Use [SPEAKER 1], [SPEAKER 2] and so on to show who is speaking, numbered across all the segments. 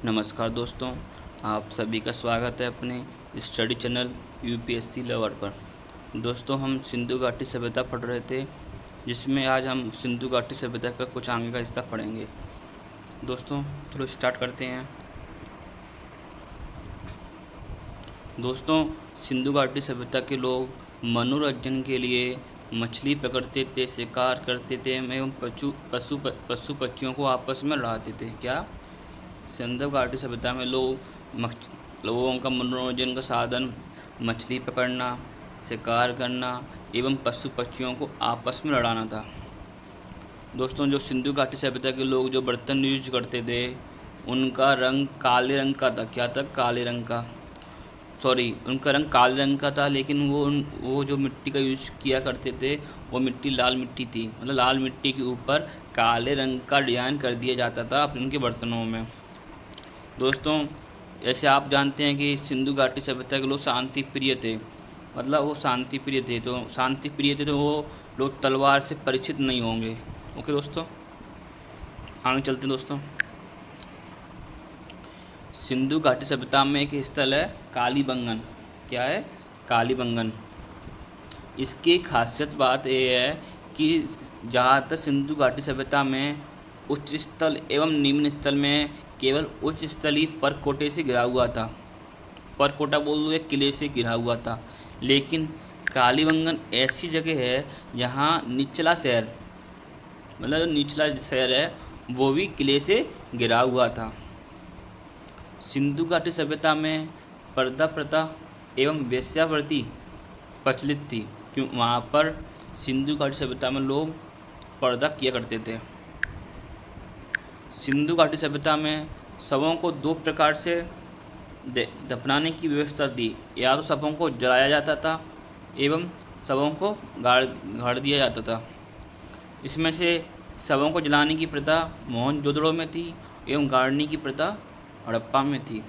[SPEAKER 1] नमस्कार दोस्तों, आप सभी का स्वागत है अपने स्टडी चैनल यूपीएससी लवर पर। दोस्तों, हम सिंधु घाटी सभ्यता पढ़ रहे थे, जिसमें आज हम सिंधु घाटी सभ्यता का कुछ आगे का हिस्सा पढ़ेंगे। दोस्तों, चलो स्टार्ट करते हैं। दोस्तों, सिंधु घाटी सभ्यता के लोग मनोरंजन के लिए मछली पकड़ते थे, शिकार करते थे एवं पशु पक्षियों को आपस में लड़ाते थे। क्या सिंधु घाटी सभ्यता में लोगों का मनोरंजन का साधन मछली पकड़ना, शिकार करना एवं पशु पक्षियों को आपस में लड़ाना था। दोस्तों, जो सिंधु घाटी सभ्यता के लोग जो बर्तन यूज करते थे, उनका रंग काले रंग का था। क्या था? काले रंग का। उनका रंग काले रंग का था, लेकिन वो जो मिट्टी का यूज किया करते थे, वो मिट्टी लाल मिट्टी थी। मतलब लाल मिट्टी के ऊपर काले रंग का डिज़ाइन कर दिया जाता था उनके बर्तनों में। दोस्तों, ऐसे आप जानते हैं कि सिंधु घाटी सभ्यता के लोग शांति प्रिय थे। मतलब वो शांति प्रिय थे, तो वो लोग तलवार से परिचित नहीं होंगे। ओके दोस्तों, आगे चलते हैं। दोस्तों, सिंधु घाटी सभ्यता में एक स्थल है कालीबंगन। क्या है? कालीबंगन। इसकी खासियत बात यह है कि जहाँ तक सिंधु घाटी सभ्यता में उच्च स्थल एवं निम्न स्थल में केवल उच्च स्थल ही परकोटे से घिरा हुआ था। परकोटा बोल दो, एक किले से घिरा हुआ था। लेकिन कालीबंगन ऐसी जगह है जहाँ निचला शहर, मतलब जो निचला शहर है, वो भी किले से घिरा हुआ था। सिंधु घाटी सभ्यता में पर्दा प्रथा एवं वेश्यावृत्ति प्रचलित थी, क्यों वहाँ पर सिंधु घाटी सभ्यता में लोग पर्दा किया करते थे। सिंधु घाटी सभ्यता में शवों को दो प्रकार से दफनाने की व्यवस्था थी। या तो शवों को जलाया जाता था एवं शवों को गाड़ दिया जाता था। इसमें से शवों को जलाने की प्रथा मोहनजोदड़ो में थी एवं गाड़ने की प्रथा हड़प्पा में थी।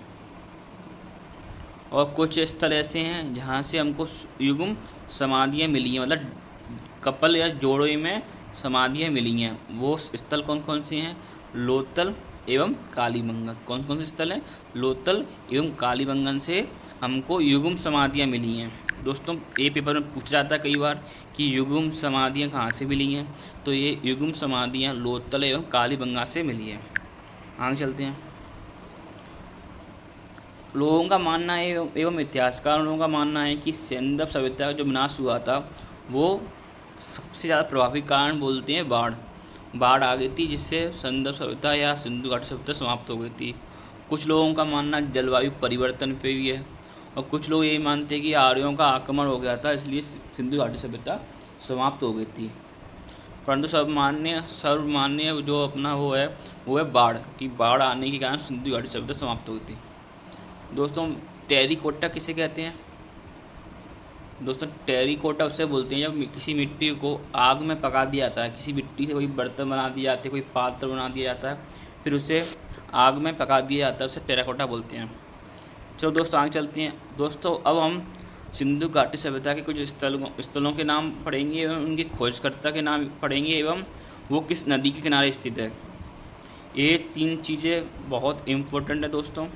[SPEAKER 1] और कुछ स्थल ऐसे हैं जहाँ से हमको युग्म समाधियाँ मिली हैं, मतलब कपल या जोड़े में समाधियाँ मिली हैं। वो स्थल कौन कौन से हैं? लोथल एवं कालीबंगन। कौन कौन से स्थल हैं? लोथल एवं कालीबंगन से हमको युग्म समाधियाँ मिली हैं। दोस्तों, ये पेपर में पूछा जाता है कई बार कि युग्म समाधियाँ कहाँ से मिली हैं, तो ये युग्म समाधियाँ लोथल एवं कालीबंगा से मिली है। आगे चलते हैं। लोगों का मानना है एवं इतिहासकारों का मानना है कि सिंधु सभ्यता का जो विनाश हुआ था, वो सबसे ज़्यादा प्रभावी कारण बोलते हैं बाढ़ आ गई थी, जिससे सिंधु सभ्यता या सिंधु घाटी सभ्यता समाप्त हो गई थी। कुछ लोगों का मानना जलवायु परिवर्तन पे भी है, और कुछ लोग यही मानते हैं कि आर्यों का आक्रमण हो गया था, इसलिए सिंधु घाटी सभ्यता समाप्त हो गई थी। परंतु सर्वमान्य जो अपना वो है बाढ़ आने के कारण सिंधु घाटी सभ्यता समाप्त हो गई थी। दोस्तों, टेरिकोटा किसे कहते हैं? दोस्तों, टेरिकोटा उसे बोलते हैं जब किसी मिट्टी को आग में पका दिया जाता है। किसी मिट्टी से कोई बर्तन बना दिया जाता है, कोई पात्र बना दिया जाता है, फिर उसे आग में पका दिया जाता है, उसे टेराकोटा बोलते हैं। चलो दोस्तों, आगे चलते हैं। दोस्तों, अब हम सिंधु घाटी सभ्यता के कुछ स्थलों के नाम पढ़ेंगे एवं उनके खोजकर्ता के नाम पढ़ेंगे एवं वो किस नदी के किनारे स्थित है। ये 3 चीज़ें बहुत इम्पोर्टेंट है दोस्तों,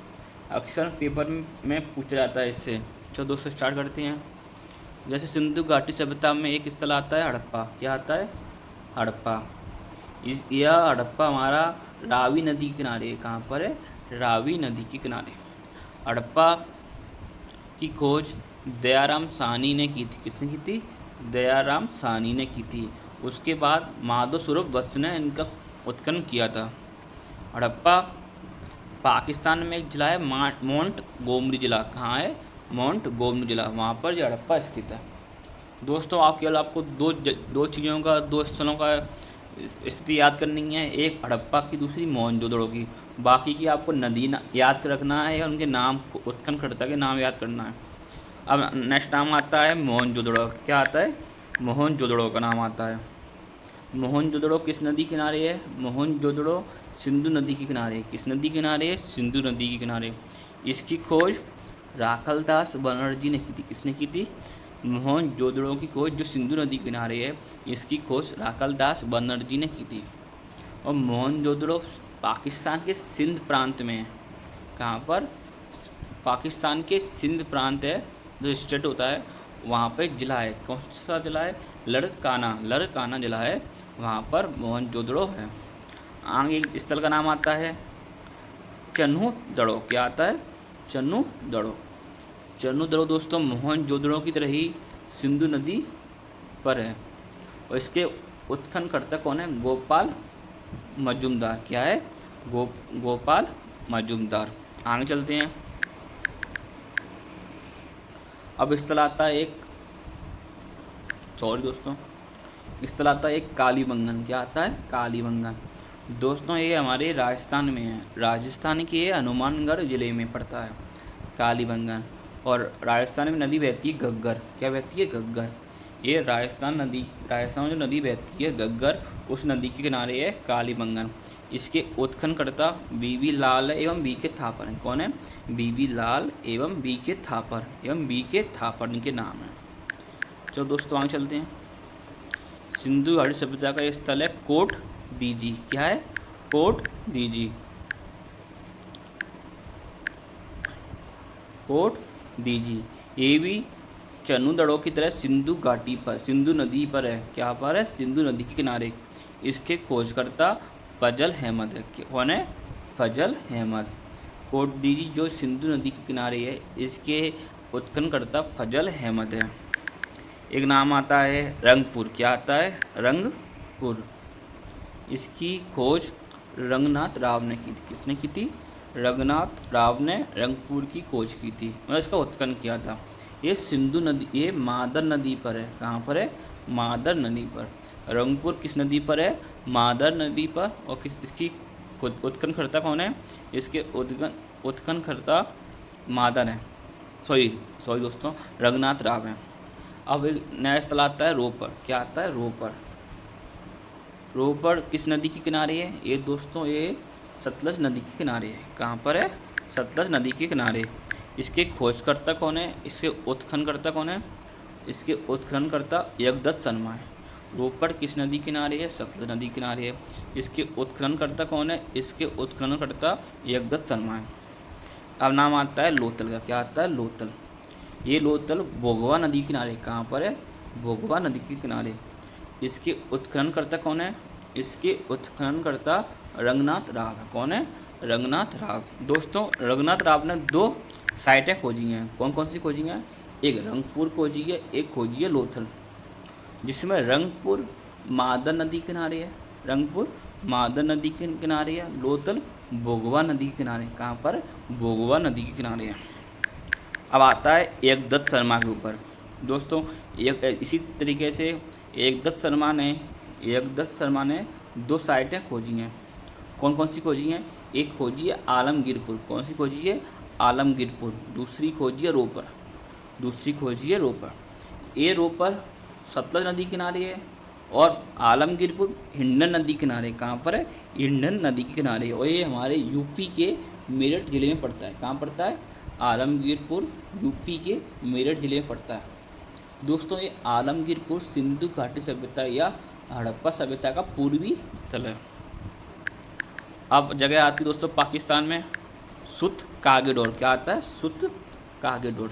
[SPEAKER 1] अक्सर पेपर में पूछा जाता है इससे। चलो दोस्तों, स्टार्ट करते हैं। जैसे सिंधु घाटी सभ्यता में एक स्थल आता है हड़प्पा। क्या आता है? हड़प्पा। यह हड़प्पा हमारा रावी नदी के किनारे है। कहाँ पर है? रावी नदी के किनारे। हड़प्पा की खोज दयाराम साहनी ने की थी। किसने की थी? दयाराम साहनी ने की थी। उसके बाद माधव स्वरूप वत्स ने इनका उत्खनन किया था। हड़प्पा पाकिस्तान में एक जिला है माउंट गोमरी जिला। कहाँ है? माउंट गोमरी जिला, वहाँ पर ये हड़प्पा स्थित है। दोस्तों, केवल आपको दो स्थलों का स्थिति याद करनी है, एक हड़प्पा की, दूसरी मोहनजोदड़ो की। बाकी की आपको नदी याद रखना है और उनके नाम, उत्खननकर्ता के नाम याद करना है। अब नेक्स्ट नाम आता है मोहनजोदड़ो। क्या आता है? मोहनजोदड़ो का नाम आता है। मोहनजोदड़ो किस नदी किनारे है? मोहनजोदड़ो सिंधु नदी के किनारे। किस नदी किनारे है? सिंधु नदी के किनारे। इसकी खोज राखलदास बनर्जी ने की थी। किसने की थी? मोहनजोदड़ो की खोज जो सिंधु नदी के किनारे है, इसकी खोज राखलदास बनर्जी ने की थी। और मोहनजोदड़ो पाकिस्तान के सिंध प्रांत में है। कहाँ पर? पाकिस्तान के सिंध प्रांत है, जो स्टेट होता है, वहाँ पे जिला है। कौन सा जिला है? लड़काना जिला है, वहाँ पर मोहनजोदड़ो है। आगे एक स्थल का नाम आता है चन्हूदड़ो। क्या आता है? चन्हूदड़ो दोस्तों मोहनजोदड़ो की तरह ही सिंधु नदी पर है, और इसके उत्खननकर्ता कौन है? गोपाल मजूमदार। क्या है? गोपाल मजूमदार। आगे चलते हैं। अब स्थल आता है एक कालीबंगन। क्या आता है? कालीबंगन। दोस्तों ये हमारे राजस्थान में है, राजस्थान के हनुमानगढ़ ज़िले में पड़ता है कालीबंगन। और राजस्थान में नदी बहती है घग्गर। क्या बहती है? घग्गर। ये राजस्थान में जो नदी बहती है घग्गर, उस नदी के किनारे है कालीबंगन। इसके उत्खननकर्ता बीबी लाल एवं बी के थापर हैं। कौन है? बीबी लाल एवं बी के थापर इनके नाम हैं। चलो दोस्तों आगे चलते हैं। सिंधु घाटी सभ्यता का स्थल है कोट दीजी। क्या है? कोट दीजी। ये भी चन्हूदड़ो की तरह सिंधु नदी पर है। क्या पर है? सिंधु नदी के किनारे। इसके खोजकर्ता फजल अहमद है। कौन है? फजल अहमद। कोट दीजी जो सिंधु नदी के किनारे है, इसके उत्खननकर्ता फजल अहमद है। एक नाम आता है रंगपुर। क्या आता है? रंगपुर। इसकी खोज रंगनाथ राव ने की थी। किसने की थी? रंगनाथ राव ने रंगपुर की खोज की थी, मतलब इसका उत्खनन किया था। ये मादर नदी पर है। कहाँ पर है? मादर नदी पर। रंगपुर किस नदी पर है? मादर नदी पर। और इसकी उत्खननकर्ता कौन है? इसके उत्खननकर्ता मादर है, सॉरी दोस्तों, रंगनाथ राव हैं। अब एक नया स्थल आता है रोपर। क्या आता है? रोपर किस नदी के किनारे है? ये दोस्तों ये सतलज नदी के किनारे है। कहाँ पर है? सतलज नदी के किनारे। इसके खोजकर्ता कौन है? इसके उत्खननकर्ता कौन है? इसके उत्खननकर्ता यज्ञदत्त शर्मा है। रोपर किस नदी किनारे है? सतलज नदी किनारे है। इसके उत्खननकर्ता कौन है? इसके उत्खननकर्ता यज्ञदत्त शर्मा है। अब नाम आता है लोथल का। क्या आता है? लोथल। ये लोथल भोगवा नदी किनारे। कहाँ पर है? भोगवा नदी के किनारे। इसके उत्खननकर्ता कौन है? इसके उत्खननकर्ता रंगनाथ राव है। कौन है? रंगनाथ राव। दोस्तों रंगनाथ राव ने 2 साइटें खोजी हैं। कौन कौन सी खोजी हैं? एक रंगपुर खोजी है, एक खोजी है लोथल, जिसमें रंगपुर मादर नदी किनारे है। लोथल भोगवा नदी के किनारे। कहाँ पर? भोगवा नदी के किनारे है। अब आता है यज्ञदत्त शर्मा के ऊपर। दोस्तों इसी तरीके से यज्ञदत्त शर्मा ने 2 साइटें खोजी हैं। कौन कौन सी खोजी हैं? एक खोजी है आलमगीरपुर। कौन सी खोजी है? आलमगीरपुर। दूसरी खोजी है रोपर। ये रोपर सतलज नदी किनारे है, और आलमगीरपुर हिंडन नदी किनारे। कहाँ पर है? हिंडन नदी के किनारे। और ये हमारे यूपी के मेरठ ज़िले में पड़ता है। कहाँ पड़ता है? आलमगीरपुर यूपी के मेरठ ज़िले में पड़ता है। दोस्तों ये आलमगीरपुर सिंधु घाटी सभ्यता या हड़प्पा सभ्यता का पूर्वी स्थल है। अब जगह आती है दोस्तों पाकिस्तान में सुत कागेडोर। क्या आता है? सुत कागेडोर।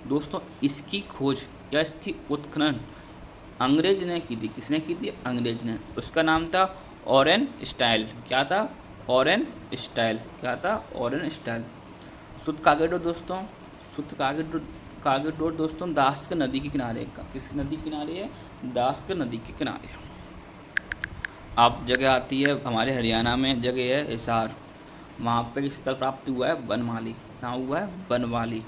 [SPEAKER 1] दोस्तों इसकी खोज या इसकी उत्खनन अंग्रेज ने की थी। किसने की थी? अंग्रेज ने। उसका नाम था ऑरेन स्टाइल। क्या था? ऑरेन स्टाइल। सुत कागेडोर दोस्तों दास्क नदी के किनारे का। किस नदी के किनारे है? दास्क नदी के किनारे। अब जगह आती है हमारे हरियाणा में, जगह है हिसार। वहाँ पर स्थल प्राप्त हुआ है बनमाली। कहाँ हुआ है? बनमाली।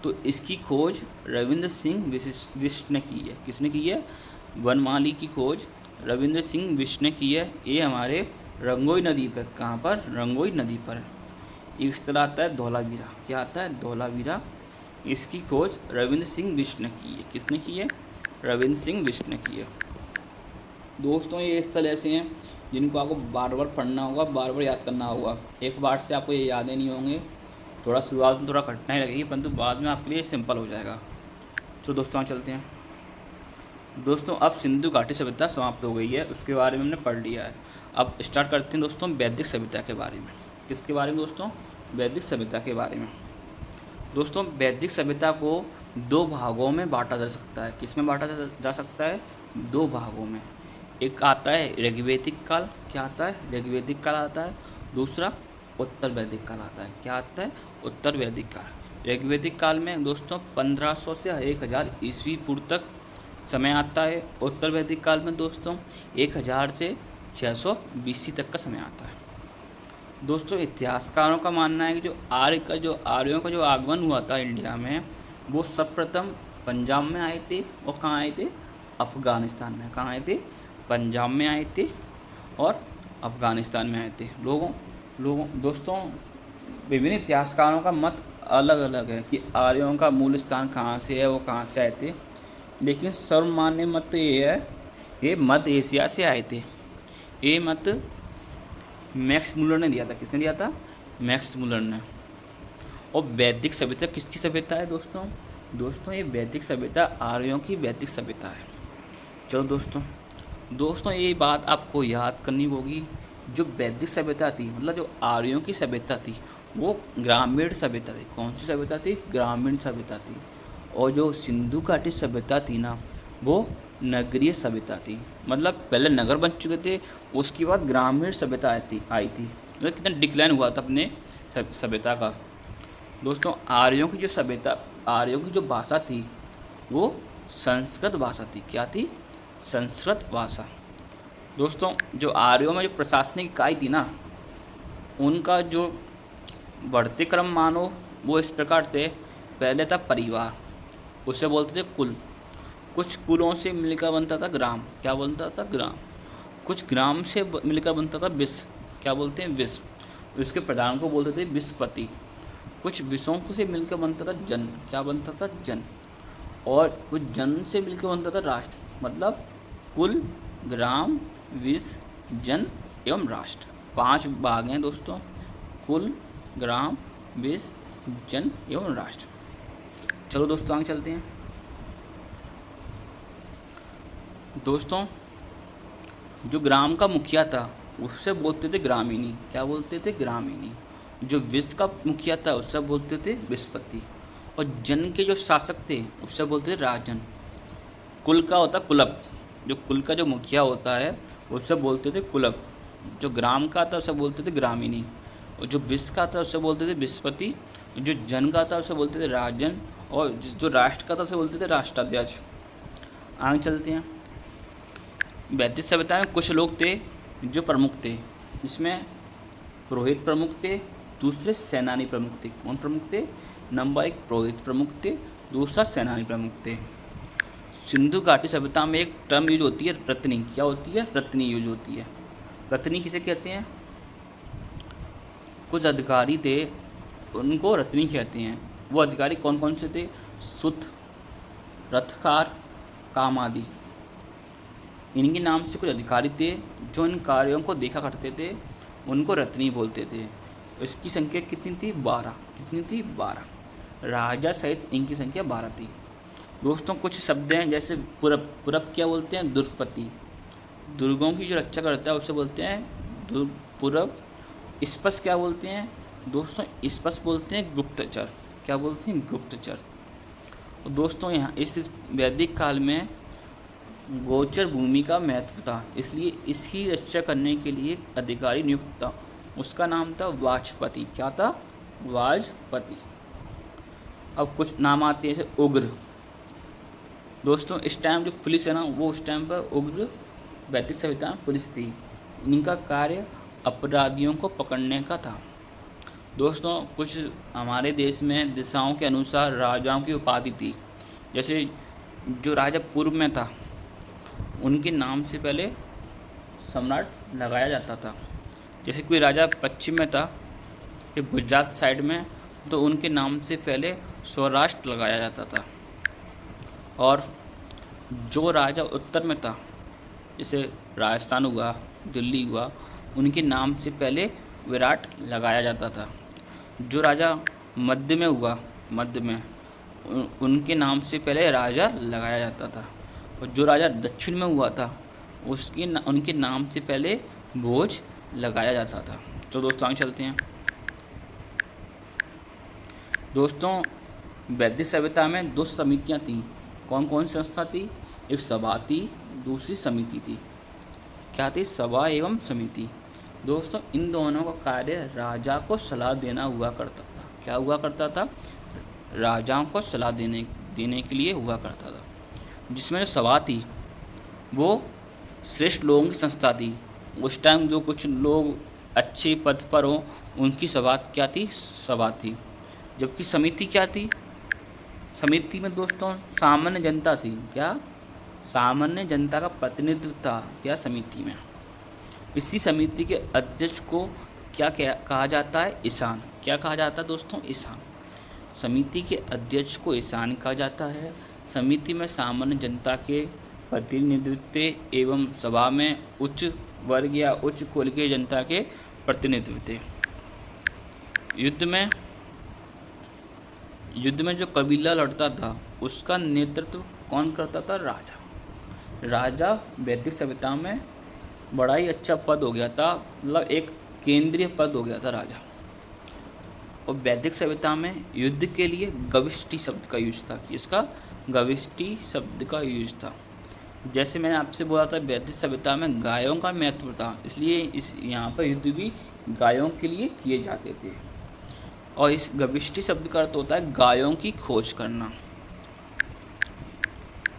[SPEAKER 1] तो इसकी खोज रविंद्र सिंह बिष्ट ने की है। किसने की है? बनमाली की खोज रविंद्र सिंह बिष्ट ने की है। ये हमारे रंगोई नदी पर। कहाँ पर? रंगोई नदी पर। एक स्थल आता है धौलावीरा। क्या आता है? धौलावीरा। इसकी खोज रविंद्र सिंह बिष्ट ने की है। किसने की है? रविंद्र सिंह बिष्ट ने की है। दोस्तों ये स्थल ऐसे हैं जिनको आपको बार बार पढ़ना होगा, बार बार याद करना होगा। एक बार से आपको ये यादें नहीं होंगे। थोड़ा शुरुआत में थोड़ा कठिनाई लगेगी, परंतु बाद में आपके लिए सिंपल हो जाएगा। तो दोस्तों यहाँ चलते हैं। दोस्तों अब सिंधु घाटी सभ्यता समाप्त हो गई है, उसके बारे में हमने पढ़ लिया है। अब स्टार्ट करते हैं दोस्तों वैदिक सभ्यता के बारे में। किसके बारे में दोस्तों? वैदिक सभ्यता के बारे में। दोस्तों वैदिक सभ्यता को दो भागों में बांटा जा सकता है। किसमें बांटा जा सकता है? दो भागों में। एक आता है ऋग्वैदिक काल, क्या आता है? ऋग्वैदिक काल आता है। दूसरा उत्तर वैदिक काल आता है। क्या आता है? उत्तर वैदिक काल। ऋग्वैदिक काल में दोस्तों 1500 से 1000 ईस्वी पूर्व तक समय आता है। उत्तर वैदिक काल में दोस्तों 1000 से 600 BC तक का समय आता है। दोस्तों इतिहासकारों का मानना है कि जो आर्यों का जो आगमन हुआ था इंडिया में, वो सर्वप्रथम पंजाब में आए थे। और कहाँ आए थे? अफ़गानिस्तान में। कहाँ आए थे? पंजाब में आए थे और अफ़गानिस्तान में आए थे। दोस्तों विभिन्न इतिहासकारों का मत अलग अलग है कि आर्यों का मूल स्थान कहाँ से है, वो कहाँ से आए थे। लेकिन सर्वमान्य मत ये है, ये मध्य एशिया से आए थे। ये मत मैक्स मुलर ने दिया था। किसने दिया था? मैक्स मुलर ने। और वैदिक सभ्यता किसकी सभ्यता है दोस्तों? ये वैदिक सभ्यता आर्यों की वैदिक सभ्यता है। चलो दोस्तों ये बात आपको याद करनी होगी, जो वैदिक सभ्यता थी, मतलब जो आर्यों की सभ्यता थी, वो ग्रामीण सभ्यता थी। कौन सी सभ्यता थी? ग्रामीण सभ्यता थी। और जो सिंधु घाटी सभ्यता थी ना, वो नगरीय सभ्यता थी। मतलब पहले नगर बन चुके थे, उसके बाद ग्रामीण सभ्यता आई थी। मतलब कितना डिक्लाइन हुआ था अपने सभ्यता का। दोस्तों आर्यों की जो भाषा थी, वो संस्कृत भाषा थी। क्या थी? संस्कृत भाषा। दोस्तों जो आर्यों में जो प्रशासनिक इकाई थी ना, उनका जो बढ़ते क्रम मानो वो इस प्रकार थे। पहले था परिवार, उसे बोलते थे कुल। कुछ कुलों से मिलकर बनता था ग्राम। क्या बनता था? ग्राम। कुछ ग्राम से मिलकर बनता था विश्व। क्या बोलते हैं? विश्व। उसके प्रधान को बोलते थे विश्वपति। कुछ विषयों से मिलकर बनता था जन। क्या बनता था? जन। और कुछ जन से मिलकर बनता था राष्ट्र। मतलब कुल, ग्राम, विश्व, जन एवं राष्ट्र। 5 भाग हैं दोस्तों: कुल, ग्राम, विश्व, जन एवं राष्ट्र। चलो दोस्तों आगे चलते हैं। दोस्तों जो ग्राम का मुखिया था, उससे बोलते थे ग्रामीणी। क्या बोलते थे? ग्रामीणी। जो विश्व का मुखिया था, उससे बोलते थे विश्वपति। और जन के जो शासक थे, उससे बोलते थे राजन। कुल का होता कुलप। जो कुल का जो मुखिया होता है, उससे बोलते थे कुलप। जो ग्राम का था, उसे बोलते थे ग्रामीणी। और जो विश्व का था, उसे बोलते थे विश्वपति। जो जन का था, उसे बोलते थे राजन। और जो राष्ट्र का था, उसे बोलते थे राष्ट्राध्यक्ष। आगे चलते हैं। वैदिक सभ्यता में कुछ लोग थे जो प्रमुख थे। इसमें पुरोहित प्रमुख थे, दूसरे सेनानी प्रमुख थे। कौन प्रमुख थे? नंबर 1 पुरोहित प्रमुख थे, दूसरा सेनानी प्रमुख थे। सिंधु घाटी सभ्यता में एक टर्म यूज होती है, रत्नी। क्या होती है? रत्नी यूज होती है। रत्नी किसे कहते हैं? कुछ अधिकारी थे, उनको रत्नी कहते हैं। वो अधिकारी कौन कौन से थे? सुत, रथकार, कामादि। इनके नाम से कुछ अधिकारी थे जो इन कार्यों को देखा करते थे, उनको रत्नी बोलते थे। इसकी संख्या कितनी थी? 12। कितनी थी? 12। राजा सहित इनकी संख्या 12 थी। दोस्तों कुछ शब्द हैं जैसे पुरब। पुरब क्या बोलते हैं? दुर्गपति। दुर्गों की जो रक्षा करता है उसे बोलते हैं पुरब। स्पश क्या बोलते हैं? दोस्तों स्पश बोलते हैं गुप्तचर। क्या बोलते हैं? गुप्तचर। और दोस्तों यहाँ इस वैदिक काल में गोचर भूमि का महत्व था, इसलिए इसकी रक्षा करने के लिए एक अधिकारी नियुक्त था। उसका नाम था वाजपति। क्या था? वाजपति। अब कुछ नाम आते हैं जैसे उग्र। दोस्तों इस टाइम जो पुलिस है ना, वो उस टाइम पर उग्र वैदिक सभ्यता में पुलिस थी। इनका कार्य अपराधियों को पकड़ने का था। दोस्तों कुछ हमारे देश में दिशाओं के अनुसार राजाओं की उपाधि थी। जैसे जो राजा पूर्व में था, उनके नाम से पहले सम्राट लगाया जाता था। जैसे कोई राजा पश्चिम में था या गुजरात साइड में, तो उनके नाम से पहले सौराष्ट्र लगाया जाता था। और जो राजा उत्तर में था, जैसे राजस्थान हुआ, दिल्ली हुआ, उनके नाम से पहले विराट लगाया जाता था। जो राजा मध्य में हुआ, मध्य में, उनके नाम से पहले राजा लगाया जाता था। और जो राजा दक्षिण में हुआ था, उनके नाम से पहले भोज लगाया जाता था। तो दोस्तों आगे चलते हैं। दोस्तों वैदिक सभ्यता में दो समितियां थीं। कौन कौन सी संस्था थी? एक सभा थी, दूसरी समिति थी। क्या थी? सभा एवं समिति। दोस्तों इन दोनों का कार्य राजा को सलाह देना हुआ करता था। क्या हुआ करता था? राजाओं को सलाह देने के लिए हुआ करता था। जिसमें जो सभा थी वो श्रेष्ठ लोगों की संस्था थी। उस टाइम जो कुछ लोग अच्छे पद पर हों उनकी सभा क्या थी? सभा थी। जबकि समिति क्या थी? समिति में दोस्तों सामान्य जनता थी। क्या? सामान्य जनता का प्रतिनिधित्व था क्या समिति में। इसी समिति के अध्यक्ष को क्या कहा जाता है? ईशान। क्या कहा जाता है दोस्तों? ईशान। समिति के अध्यक्ष को ईशान कहा जाता है। समिति में सामान्य जनता के प्रतिनिधित्व एवं सभा में उच्च वर्ग या उच्च कुल के जनता के प्रतिनिधित्व थे। युद्ध में जो कबीला लड़ता था उसका नेतृत्व कौन करता था? राजा। राजा वैदिक सभ्यता में बड़ा ही अच्छा पद हो गया था, मतलब एक केंद्रीय पद हो गया था राजा। और वैदिक सभ्यता में युद्ध के लिए गविष्टि शब्द का यूज था। इसका गविष्टि शब्द का यूज था। जैसे मैंने आपसे बोला था वैदिक सभ्यता में गायों का महत्व था, इसलिए यहाँ पर युद्ध भी गायों के लिए किए जाते थे। और इस गविष्टि शब्द का अर्थ होता है गायों की खोज करना।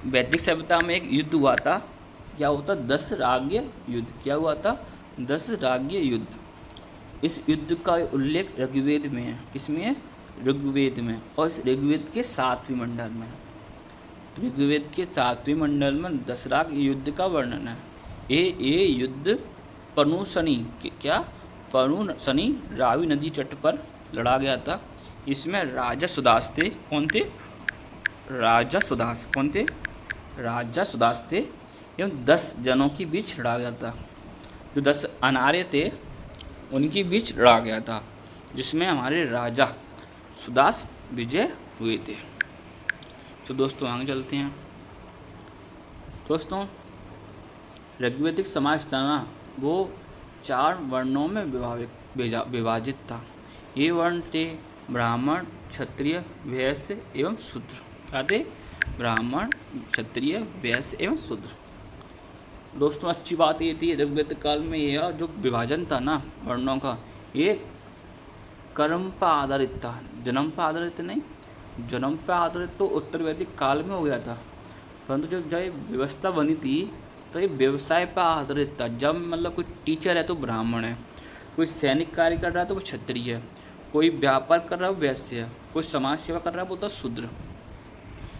[SPEAKER 1] वैदिक सभ्यता में एक युद्ध हुआ था। क्या होता? 10 राज्य युद्ध। क्या हुआ था? 10 राज्य युद्ध। इस युद्ध का उल्लेख ऋग्वेद में है। किसमें है? ऋग्वेद में। और इस ऋग्वेद के 7वें मंडल में। ऋग्वेद के 7वें मंडल में 10 राज्य युद्ध का वर्णन है। ये युद्ध पनुशनी क्या? पनुशनी रावी नदी तट पर लड़ा गया था। इसमें राजा सुदास थे। कौन थे? राजा सुदास। कौन थे? राजा सुदास थे। एवं 10 जनों के बीच लड़ा गया था। जो 10 अनार्य थे उनके बीच लड़ा गया था, जिसमें हमारे राजा सुदास विजय हुए थे। तो दोस्तों आगे चलते हैं। दोस्तों ऋग्वैदिक समाज था ना, वो 4 वर्णों में विभाजित था। ये वर्ण थे ब्राह्मण, क्षत्रिय, वैश्य एवं शूद्र। क्या थे? ब्राह्मण, क्षत्रिय, वैश्य एवं शूद्र। दोस्तों अच्छी बात ये थी ऋग्वेद काल में यह जो विभाजन था ना वर्णों का, ये कर्म पर आधारित था, जन्म पर आधारित नहीं। जन्म पर आधारित तो उत्तर वैदिक काल में हो गया था, परंतु जब ये व्यवस्था बनी थी तो ये व्यवसाय पर आधारित था। जब मतलब कोई टीचर है तो ब्राह्मण है, कोई सैनिक कार्य कर रहा है तो वो क्षत्रिय है, कोई व्यापार कर रहा है वो वैश्य है, कोई समाज सेवा कर रहा है वो तो शूद्र।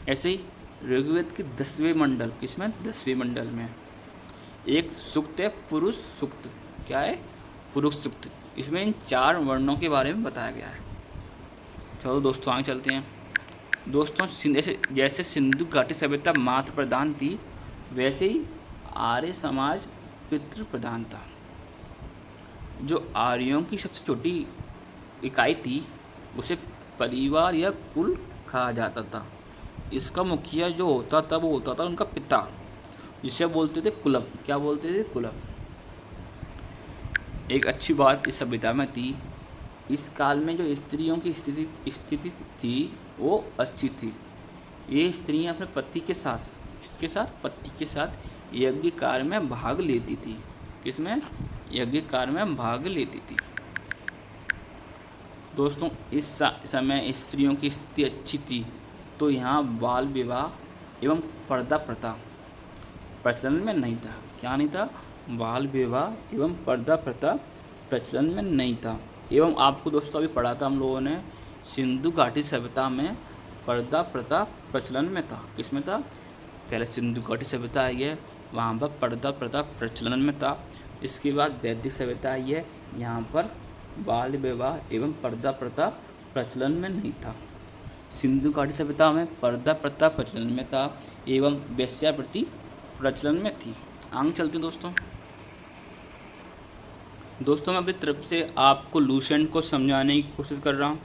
[SPEAKER 1] ऐसे ही ऋग्वेद के 10वें मंडल, किसमें? 10वें मंडल में एक सूक्त है पुरुष सूक्त। क्या है? पुरुष सूक्त। इसमें इन 4 वर्णों के बारे में बताया गया है। चलो दोस्तों आगे चलते हैं। दोस्तों जैसे सिंधु घाटी सभ्यता मातृ प्रधान थी, वैसे ही आर्य समाज पितृ प्रधान था। जो आर्यों की सबसे छोटी इकाई थी उसे परिवार या कुल कहा जाता था। इसका मुखिया जो होता था वो होता था उनका पिता, जिसे बोलते थे कुलप। क्या बोलते थे? कुलप। एक अच्छी बात इस सभ्यता में थी, इस काल में जो स्त्रियों की स्थिति थी वो अच्छी थी। ये स्त्रियां अपने पति के साथ, किसके साथ? पति के साथ यज्ञ कार्य में भाग लेती थी। किसमें? यज्ञ कार्य में भाग लेती थी। दोस्तों इस समय स्त्रियों की स्थिति अच्छी थी, तो यहाँ बाल विवाह एवं पर्दा प्रथा प्रचलन में नहीं था। क्या नहीं था? बाल विवाह एवं पर्दा प्रथा प्रचलन में नहीं था। एवं आपको दोस्तों अभी पढ़ा था हम लोगों ने, सिंधु घाटी सभ्यता में पर्दा प्रथा प्रचलन में था। किस में था? पहले सिंधु घाटी सभ्यता आई है, वहाँ पर पर्दा प्रथा प्रचलन में था। इसके बाद वैदिक सभ्यता आई है, यहाँ पर बाल विवाह एवं पर्दा प्रथा प्रचलन में नहीं था। सिंधु घाटी सभ्यता में पर्दा प्रथा प्रचलन में था एवं वेश्यावृत्ति प्रचलन में थी। आगे चलते हैं दोस्तों मैं अपनी तरफ से आपको लूसेंट को समझाने की कोशिश कर रहा हूँ।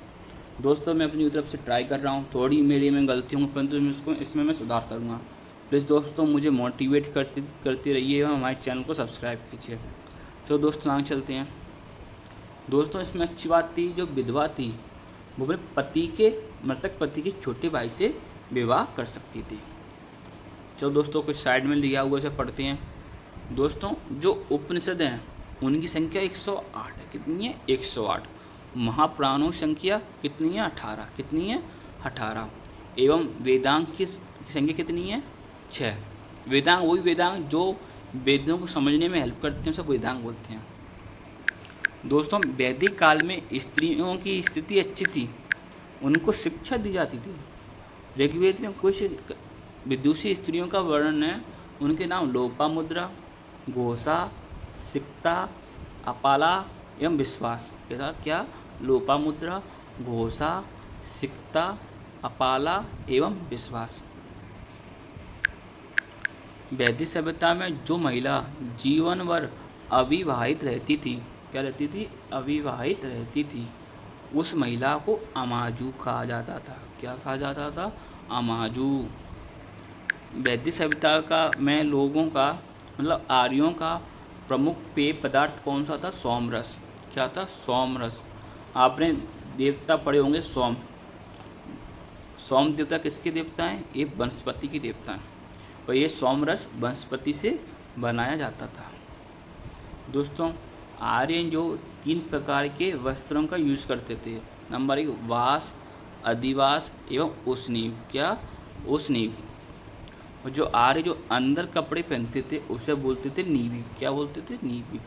[SPEAKER 1] दोस्तों मैं अपनी तरफ से ट्राई कर रहा हूँ, थोड़ी मेरी में गलती होंगी परंतु इसमें मैं सुधार करूँगा। प्लीज़ दोस्तों मुझे मोटिवेट करते रहिए और हमारे चैनल को सब्सक्राइब कीजिए। तो दोस्तों आगे चलते हैं। दोस्तों इसमें अच्छी बात थी, जो विधवा थी वो अपने पति के मृतक पति के छोटे भाई से विवाह कर सकती थी। चलो दोस्तों, कुछ साइड में लिखा हुआ से पढ़ते हैं। दोस्तों, जो उपनिषद हैं उनकी संख्या 108 है। कितनी है? 108। महापुराणों की संख्या कितनी है? 18। कितनी है? 18। एवं वेदांग की संख्या कितनी है? 6। वेदांग वही वेदांग जो वेदों को समझने में हेल्प करते हैं, सब वेदांग बोलते हैं। दोस्तों, वैदिक काल में स्त्रियों की स्थिति अच्छी थी, उनको शिक्षा दी जाती थी। ऋग्वेद में कुछ विदुषी स्त्रियों का वर्णन है। उनके नाम लोपामुद्रा, घोषा, सिक्ता, अपाला एवं विश्वास। क्या? लोपामुद्रा, घोषा, सिक्ता, अपाला एवं विश्वास। वैदिक सभ्यता में जो महिला जीवन भर अविवाहित रहती थी, क्या रहती थी? अविवाहित रहती थी, उस महिला को अमाजू कहा जाता था। क्या कहा जाता था? अमाजू। वैदिक सभ्यता का में लोगों का मतलब आर्यों का प्रमुख पेय पदार्थ कौन सा था? सोमरस। क्या था? सोमरस। आपने देवता पढ़े होंगे सोम। सोम देवता किसके देवता हैं? ये वनस्पति के देवता हैं, और ये सोमरस वनस्पति से बनाया जाता था। दोस्तों, आर्यन जो 3 प्रकार के वस्त्रों का यूज करते थे। नंबर 1 वास, अधिवास एवं उष्णीव। क्या? उष्णीव। और जो आर्य जो अंदर कपड़े पहनते थे उसे बोलते थे नीवी। क्या बोलते थे? नीवी।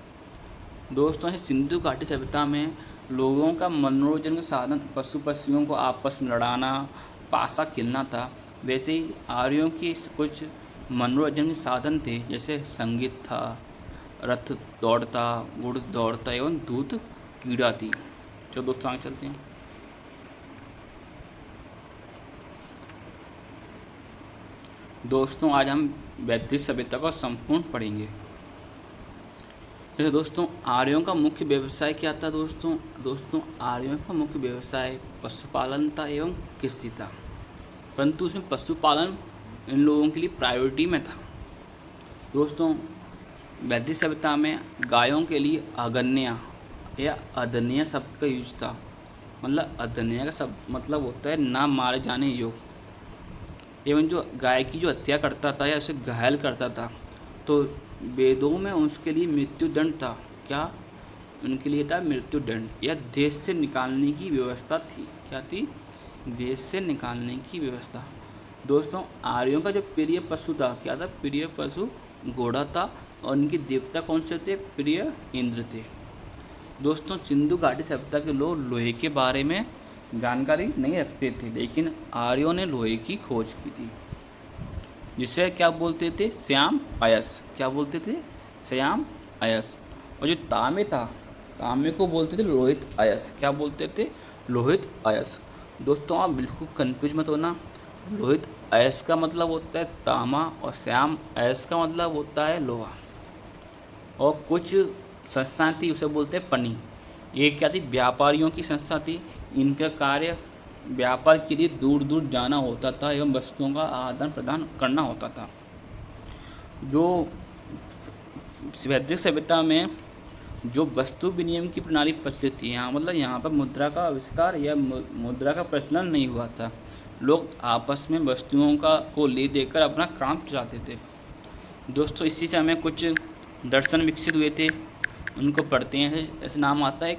[SPEAKER 1] दोस्तों, सिंधु घाटी सभ्यता में लोगों का मनोरंजन का साधन पशुओं को आपस में लड़ाना, पासा खेलना था। वैसे ही आर्यों के कुछ मनोरंजन के साधन थे, जैसे संगीत था, रथ दौड़ता, घुड़ दौड़ता एवं दूध कीड़ा थी। चलो दोस्तों, आगे चलते हैं। दोस्तों, आज हम वैदिक सभ्यता को संपूर्ण पढ़ेंगे। जैसे दोस्तों, आर्यों का मुख्य व्यवसाय क्या था? दोस्तों आर्यों का मुख्य व्यवसाय पशुपालन था एवं कृषि था, परंतु उसमें पशुपालन इन लोगों के लिए प्रायोरिटी में था। दोस्तों, वैदिक सभ्यता में गायों के लिए अगन्या या अदन्य शब्द का यूज था। मतलब अदन्य का शब्द मतलब होता है ना मारे जाने योग्य। एवं जो गाय की जो हत्या करता था या उसे घायल करता था, तो वेदों में उसके लिए मृत्युदंड था। क्या? उनके लिए था मृत्युदंड, या देश से निकालने की व्यवस्था थी। क्या थी? देश से निकालने की व्यवस्था। दोस्तों, आर्यों का जो प्रिय पशु था, क्या था? प्रिय पशु घोड़ा था, और उनके देवता कौन से थे? प्रिय इंद्र थे। दोस्तों, सिंधु घाटी सभ्यता के लोग लोहे के बारे में जानकारी नहीं रखते थे, लेकिन आर्यों ने लोहे की खोज की थी, जिसे क्या बोलते थे? श्याम अयस। क्या बोलते थे? श्याम अयस। और जो तांबे था, तांबे को बोलते थे लोहित अयस। क्या बोलते थे? लोहित अयस। दोस्तों, आप बिल्कुल कंफ्यूज मत होना। लोहित अयस का मतलब होता है तांबा, और श्याम अयस का मतलब होता है लोहा। और कुछ संस्थाएं थी, उसे बोलते हैं पनी। ये क्या थी? व्यापारियों की संस्था थी। इनका कार्य व्यापार के लिए दूर दूर जाना होता था एवं वस्तुओं का आदान प्रदान करना होता था। जो वैदिक सभ्यता में जो वस्तु विनिमय की प्रणाली प्रचलित थी, यहाँ पर मुद्रा का आविष्कार या मुद्रा का प्रचलन नहीं हुआ था। लोग आपस में वस्तुओं को ले देकर अपना काम चलाते थे। दोस्तों, इसी से हमें कुछ दर्शन विकसित हुए थे, उनको पढ़ते हैं। ऐसे नाम आता है,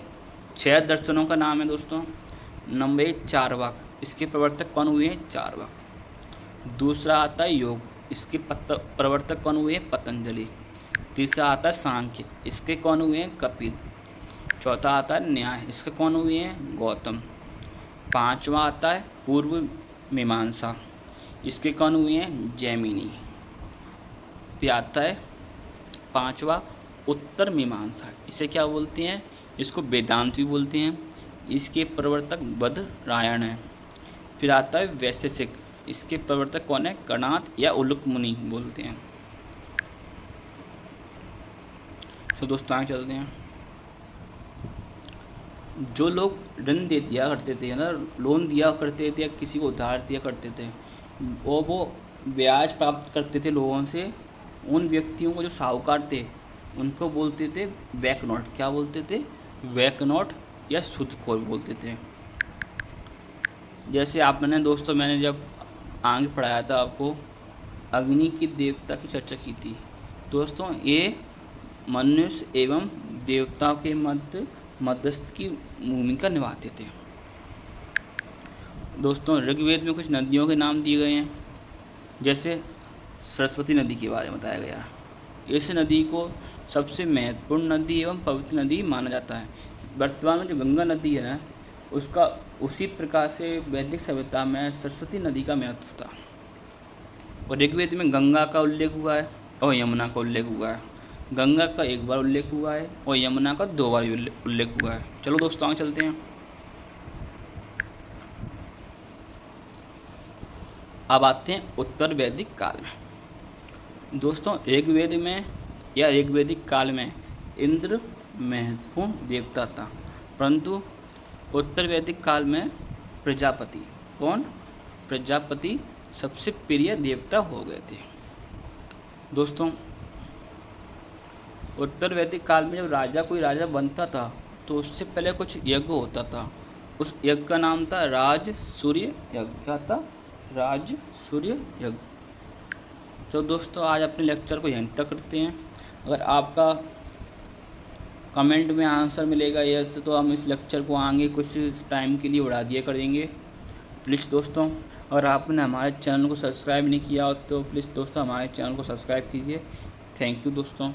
[SPEAKER 1] 6 दर्शनों का नाम है दोस्तों। नंबर 1 चारवाक। इसके प्रवर्तक कौन हुए हैं? चारवाक। दूसरा आता है योग। इसके प्रवर्तक कौन हुए हैं? पतंजलि। तीसरा आता है सांख्य। इसके कौन हुए हैं? कपिल। चौथा आता है न्याय। इसके कौन हुए हैं? गौतम। पांचवा आता है पूर्व मीमांसा। इसके कौन हुए हैं? जैमिनी। फिर आता है पांचवा उत्तर मीमांसा। इसे क्या बोलते हैं? इसको वेदांत भी बोलते हैं। इसके प्रवर्तक बदरायण हैं। फिर आता है वैशेषिक। इसके प्रवर्तक कौन है? कणाद या उलुक मुनि बोलते हैं। तो दोस्तों, आगे चलते हैं। जो लोग ऋण दे दिया करते थे, ना लोन दिया करते थे या किसी को उधार दिया करते थे, वो ब्याज प्राप्त करते थे लोगों से, उन व्यक्तियों को जो साहूकार थे उनको बोलते थे बैक नोट। क्या बोलते थे? बैक नोट या सूदखोर बोलते थे। जैसे आपने दोस्तों, मैंने जब आगे पढ़ाया था आपको, अग्नि की देवता की चर्चा की थी। दोस्तों ये मनुष्य एवं देवताओं के मध्यस्थ की भूमिका निभाते थे। दोस्तों ऋग्वेद में कुछ नदियों के नाम दिए गए हैं, जैसे सरस्वती नदी के बारे में बताया गया है। इस नदी को सबसे महत्वपूर्ण नदी एवं पवित्र नदी माना जाता है। वर्तमान में जो गंगा नदी है उसका उसी प्रकार से वैदिक सभ्यता में सरस्वती नदी का महत्व था। और ऋग्वेद में गंगा का उल्लेख हुआ है और यमुना का उल्लेख हुआ है। गंगा का एक बार उल्लेख हुआ है और यमुना का 2 बार उल्लेख हुआ है। चलो दोस्तों आगे चलते हैं। अब आते हैं उत्तर वैदिक काल में। दोस्तों ऋग्वेद में या ऋग्वेदिक काल में इंद्र महत्वपूर्ण देवता था, परंतु उत्तर वैदिक काल में प्रजापति, कौन, प्रजापति सबसे प्रिय देवता हो गए थे। दोस्तों उत्तर वैदिक काल में जब कोई राजा बनता था तो उससे पहले कुछ यज्ञ होता था। उस यज्ञ का नाम था राज सूर्य यज्ञ। क्या था? राज सूर्य यज्ञ। तो दोस्तों आज अपने लेक्चर को यहीं तक करते हैं। अगर आपका कमेंट में आंसर मिलेगा यस, तो हम इस लेक्चर को आगे कुछ टाइम के लिए बढ़ा दिया करेंगे। प्लीज़ दोस्तों, अगर आपने हमारे चैनल को सब्सक्राइब नहीं किया हो तो प्लीज़ दोस्तों हमारे चैनल को सब्सक्राइब कीजिए। थैंक यू दोस्तों।